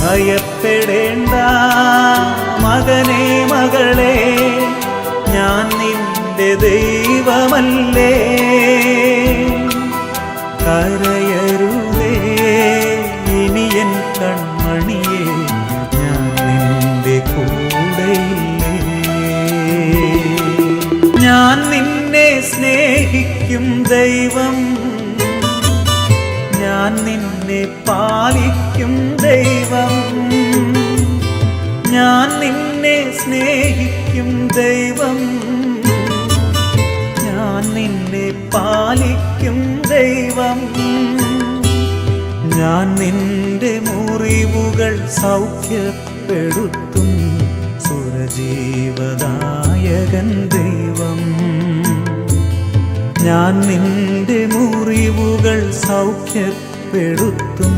ഭയപ്പെടേണ്ട മകനേ മകളെ, ഞാൻ നിന്റെ ദൈവമല്ലേ. കരയരുതേ ഇനി എൻ കൺമണിയേ, ഞാൻ നിന്റെ കൂടെയില്ലേ. ഞാൻ നിന്നെ സ്നേഹിക്കും ദൈവം, ഞാൻ നിന്നെ പാലിക്കും ദൈവം. ഞാൻ നിന്നെ സ്നേഹിക്കും ദൈവം, ഞാൻ നിന്നെ പാലിക്കും ദൈവം. ഞാൻ നിന്റെ മുറിവുകൾ സൗഖ്യപ്പെടുത്തും സുരജീവദായകൻ ദൈവം. ഞാൻ നിന്റെ മുറിവുകൾ സൗഖ്യപ്പെടുത്തും